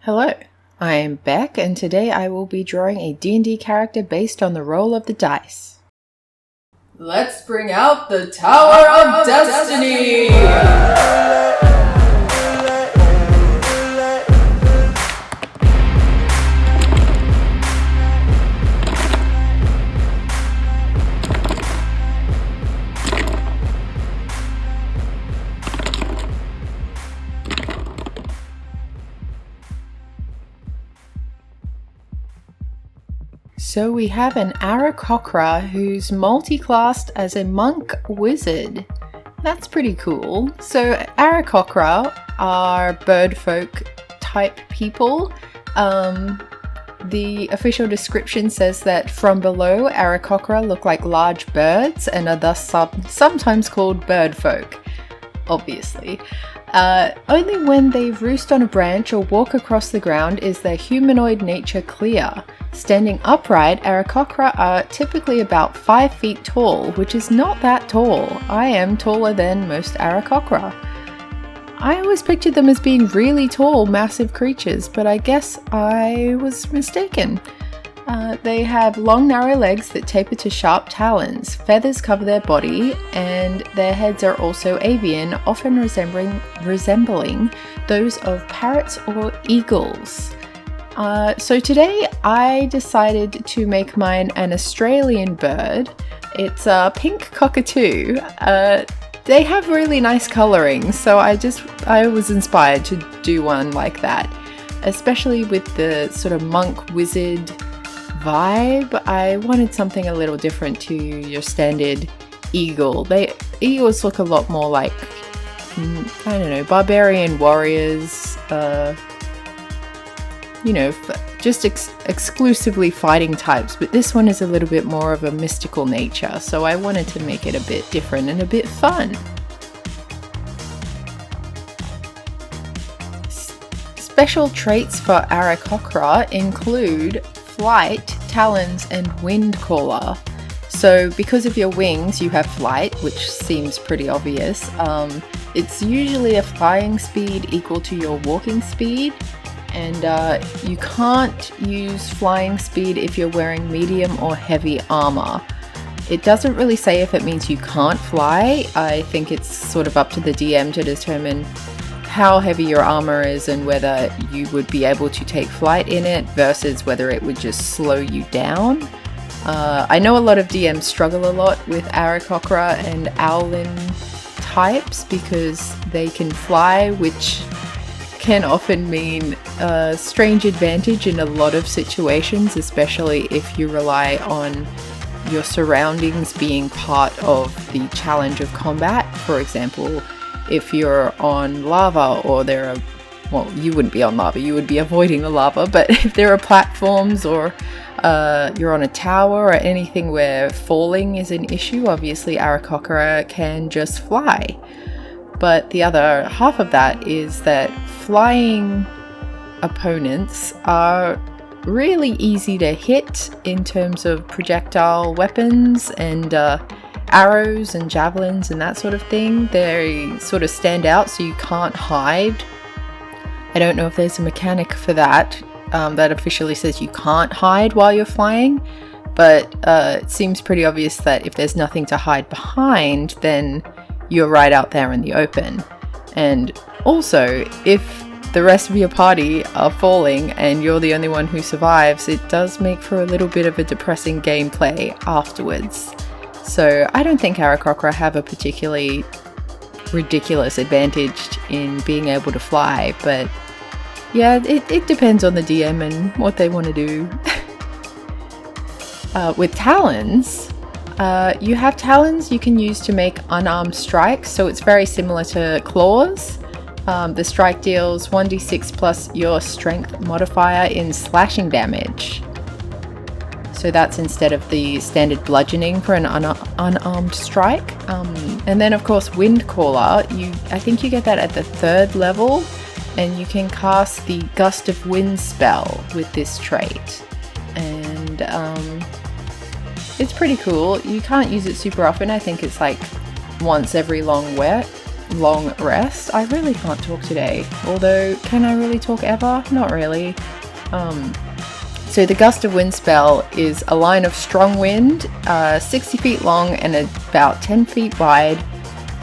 Hello, I am Beck, and today I will be drawing a D&D character based on the roll of the dice. Let's bring out the Tower of Destiny! So we have an Aarakocra who's multi-classed as a monk wizard. That's pretty cool. So Aarakocra are bird folk type people. The official description says that from below, Aarakocra look like large birds and are thus sometimes called bird folk, obviously. Only when they roost on a branch or walk across the ground is their humanoid nature clear. Standing upright, Aarakocra are typically about 5 feet tall, which is not that tall. I am taller than most Aarakocra. I always pictured them as being really tall, massive creatures, but I guess I was mistaken. They have long, narrow legs that taper to sharp talons. Feathers cover their body, and their heads are also avian, often resembling those of parrots or eagles. So today I decided to make mine an Australian bird. It's a pink cockatoo. They have really nice colouring, so I was inspired to do one like that, especially with the sort of monk wizard vibe. I wanted something a little different to your standard eagle. Eagles look a lot more like, I don't know, barbarian warriors, just exclusively fighting types, but this one is a little bit more of a mystical nature, so I wanted to make it a bit different and a bit fun. Special traits for Aarakocra include flight, talons, and wind caller. So because of your wings you have flight, which seems pretty obvious. It's usually a flying speed equal to your walking speed, and you can't use flying speed if you're wearing medium or heavy armor. It doesn't really say if it means you can't fly. I think it's sort of up to the DM to determine how heavy your armor is and whether you would be able to take flight in it versus whether it would just slow you down. I know a lot of DMs struggle a lot with Aarakocra and Owlin types because they can fly, which can often mean a strange advantage in a lot of situations, especially if you rely on your surroundings being part of the challenge of combat. For example, if you're on lava or you wouldn't be on lava, you would be avoiding the lava, but if there are platforms or you're on a tower or anything where falling is an issue, obviously Aarakocra can just fly. But the other half of that is that flying opponents are really easy to hit in terms of projectile weapons and arrows and javelins and that sort of thing. They sort of stand out, so you can't hide. I don't know if there's a mechanic for that that officially says you can't hide while you're flying, but it seems pretty obvious that if there's nothing to hide behind, then you're right out there in the open. And also, if the rest of your party are falling and you're the only one who survives, it does make for a little bit of a depressing gameplay afterwards. So I don't think Aarakocra have a particularly ridiculous advantage in being able to fly, but yeah, it depends on the DM and what they want to do. With talons, you have talons you can use to make unarmed strikes, so it's very similar to claws. The strike deals 1d6 plus your strength modifier in slashing damage. So that's instead of the standard bludgeoning for an unarmed strike. And then of course wind caller, I think you get that at the 3rd level, and you can cast the gust of wind spell with this trait. And it's pretty cool. You can't use it super often. I think it's like once every long long rest. I really can't talk today, although can I really talk ever? Not really. So the gust of wind spell is a line of strong wind, 60 feet long and about 10 feet wide,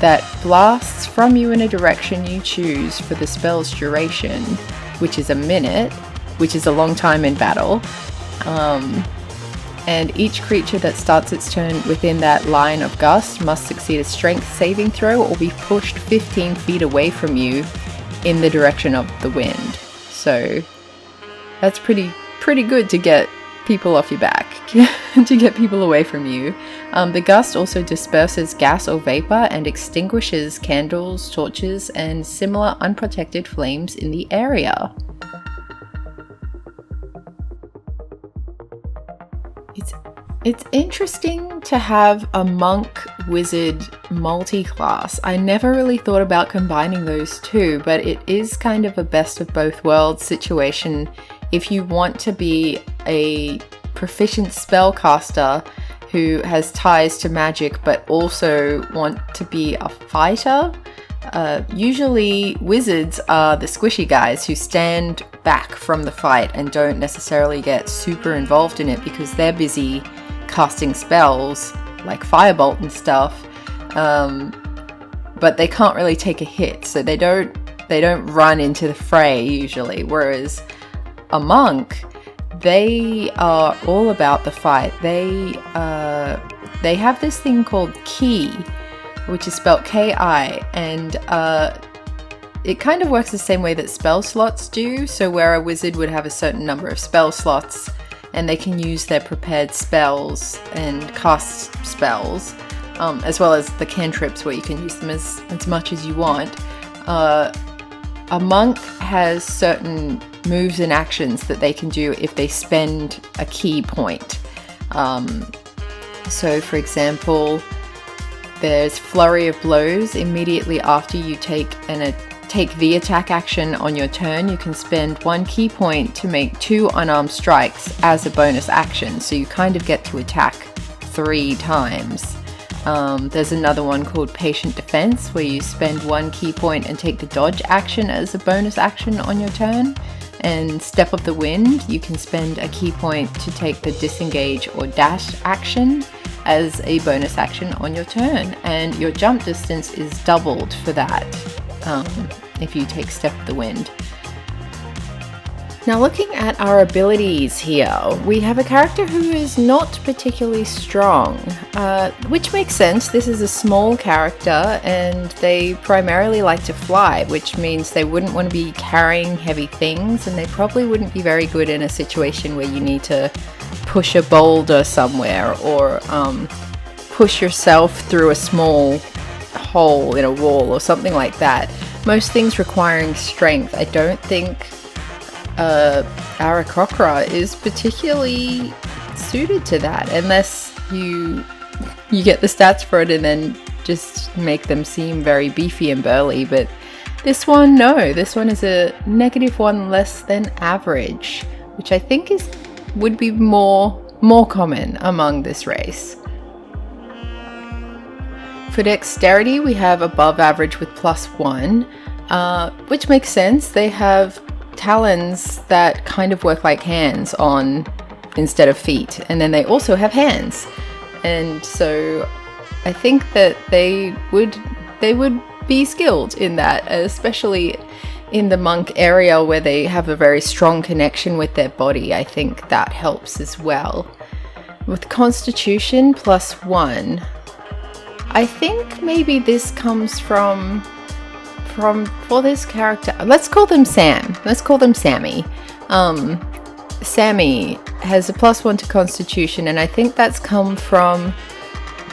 that blasts from you in a direction you choose for the spell's duration, which is a minute, which is a long time in battle. And each creature that starts its turn within that line of gust must succeed a strength saving throw or be pushed 15 feet away from you in the direction of the wind. So that's pretty good to get people off your back, to get people away from you. The gust also disperses gas or vapor and extinguishes candles, torches, and similar unprotected flames in the area. It's interesting to have a monk wizard multi-class. I never really thought about combining those two, but it is kind of a best of both worlds situation if you want to be a proficient spellcaster who has ties to magic but also want to be a fighter. Usually wizards are the squishy guys who stand back from the fight and don't necessarily get super involved in it because they're busy casting spells like firebolt and stuff, but they can't really take a hit, so they don't run into the fray usually. Whereas a monk, they are all about the fight. They have this thing called ki, which is spelled Ki, and it kind of works the same way that spell slots do. So where a wizard would have a certain number of spell slots and they can use their prepared spells and cast spells, as well as the cantrips where you can use them as much as you want. A monk has certain moves and actions that they can do if they spend a key point. So for example, there's Flurry of Blows. Immediately after you take the attack action on your turn, you can spend 1 key point to make 2 unarmed strikes as a bonus action, so you kind of get to attack 3 times. There's another one called Patient Defense, where you spend 1 key point and take the dodge action as a bonus action on your turn. And Step of the Wind, you can spend a key point to take the disengage or dash action as a bonus action on your turn, and your jump distance is doubled for that if you take Step of the Wind. Now looking at our abilities here, we have a character who is not particularly strong, which makes sense. This is a small character and they primarily like to fly, which means they wouldn't want to be carrying heavy things, and they probably wouldn't be very good in a situation where you need to push a boulder somewhere or push yourself through a small hole in a wall or something like that. Most things requiring strength, I don't think Aarakocra is particularly suited to that, unless you get the stats for it and then just make them seem very beefy and burly. But this one, no, this one is a -1 less than average, which I think would be more common among this race. For dexterity, we have above average with +1, which makes sense. They have talons that kind of work like hands on instead of feet, and then they also have hands, and so I think that they would be skilled in that, especially in the monk area where they have a very strong connection with their body. I think that helps as well. With constitution +1, I think maybe this comes from for this character, let's call them Sammy. Sammy has a +1 to constitution, and I think that's come from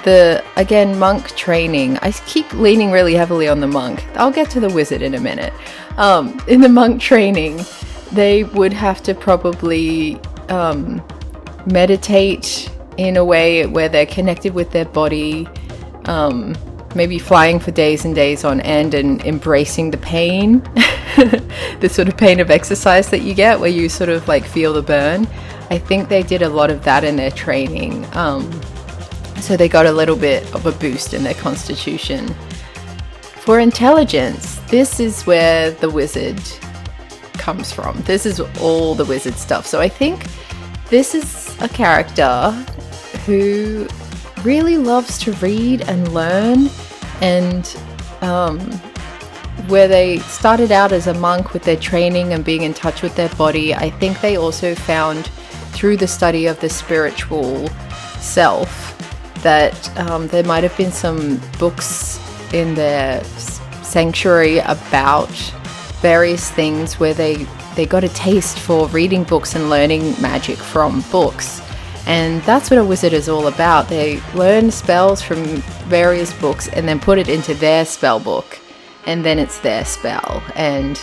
the, again, monk training. I keep leaning really heavily on the monk. I'll get to the wizard in a minute. In the monk training, they would have to probably meditate in a way where they're connected with their body, maybe flying for days and days on end and embracing the pain, the sort of pain of exercise that you get where you sort of like feel the burn. I think they did a lot of that in their training. So they got a little bit of a boost in their constitution. For intelligence, this is where the wizard comes from. This is all the wizard stuff. So I think this is a character who really loves to read and learn, and where they started out as a monk with their training and being in touch with their body. I think they also found through the study of the spiritual self that there might have been some books in their sanctuary about various things where they got a taste for reading books and learning magic from books. And that's what a wizard is all about. They learn spells from various books and then put it into their spell book, and then it's their spell. And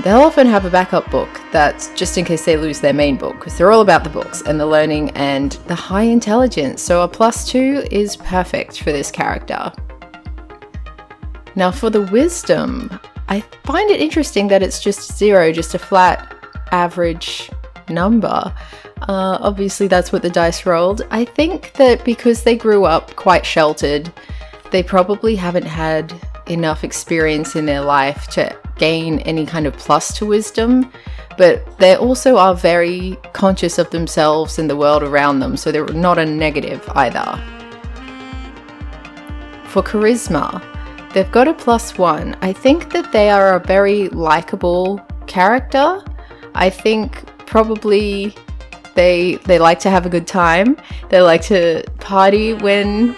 they'll often have a backup book that's just in case they lose their main book, because they're all about the books and the learning and the high intelligence. So a +2 is perfect for this character. Now for the wisdom, I find it interesting that it's just 0, just a flat average number. Obviously that's what the dice rolled. I think that because they grew up quite sheltered, they probably haven't had enough experience in their life to gain any kind of plus to wisdom, but they also are very conscious of themselves and the world around them, so they're not a negative either. For charisma, they've got a +1. I think that they are a very likable character. I think probably they like to have a good time. They like to party when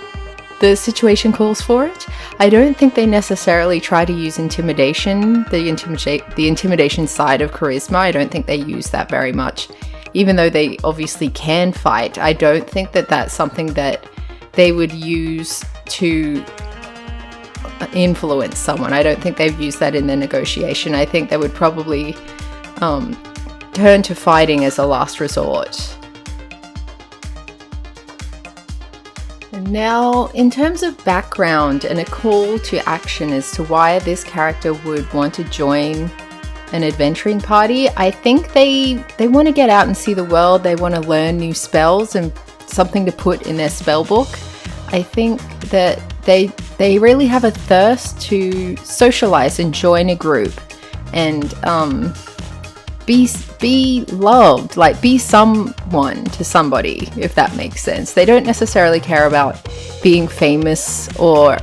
the situation calls for it. I don't think they necessarily try to use intimidation, the intimidation side of charisma. I don't think they use that very much. Even though they obviously can fight, I don't think that that's something that they would use to influence someone. I don't think they've used that in their negotiation. I think they would probably turn to fighting as a last resort. Now, in terms of background and a call to action as to why this character would want to join an adventuring party, I think they want to get out and see the world. They want to learn new spells and something to put in their spell book. I think that they really have a thirst to socialize and join a group and be loved, like be someone to somebody, if that makes sense. They don't necessarily care about being famous or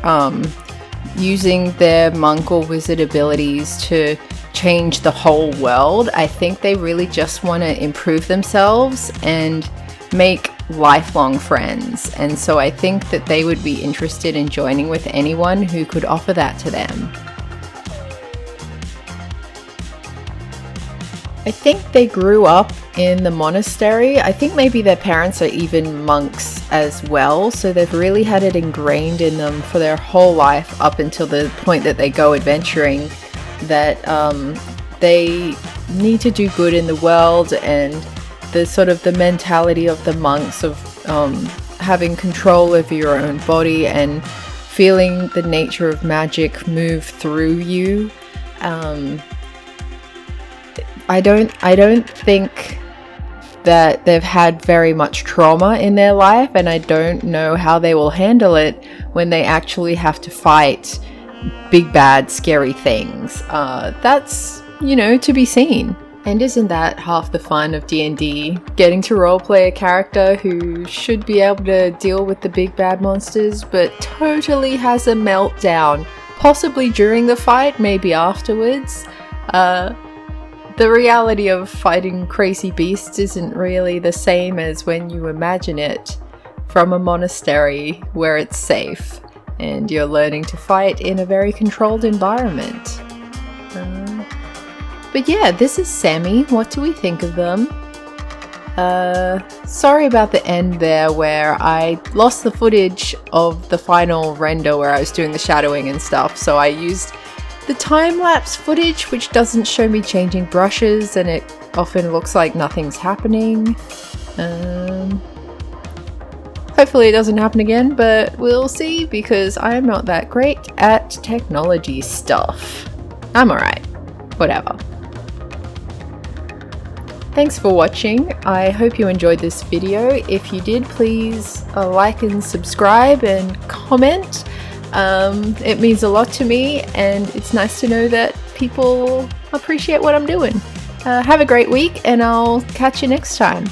using their monk or wizard abilities to change the whole world. I think they really just want to improve themselves and make lifelong friends, and so I think that they would be interested in joining with anyone who could offer that to them. I think they grew up in the monastery. I think maybe their parents are even monks as well, so they've really had it ingrained in them for their whole life up until the point that they go adventuring, that they need to do good in the world, and the sort of the mentality of the monks of having control over your own body and feeling the nature of magic move through you. I don't think that they've had very much trauma in their life, and I don't know how they will handle it when they actually have to fight big bad scary things. That's, to be seen. And isn't that half the fun of D&D? Getting to roleplay a character who should be able to deal with the big bad monsters, but totally has a meltdown, possibly during the fight, maybe afterwards. The reality of fighting crazy beasts isn't really the same as when you imagine it from a monastery where it's safe and you're learning to fight in a very controlled environment. But yeah, this is Sammy. What do we think of them? Sorry about the end there where I lost the footage of the final render where I was doing the shadowing and stuff, so I used the time-lapse footage, which doesn't show me changing brushes, and it often looks like nothing's happening. Hopefully it doesn't happen again, but we'll see, because I am not that great at technology stuff. I'm alright. Whatever. Thanks for watching. I hope you enjoyed this video. If you did, please like and subscribe and comment. It means a lot to me, and it's nice to know that people appreciate what I'm doing. Have a great week, and I'll catch you next time.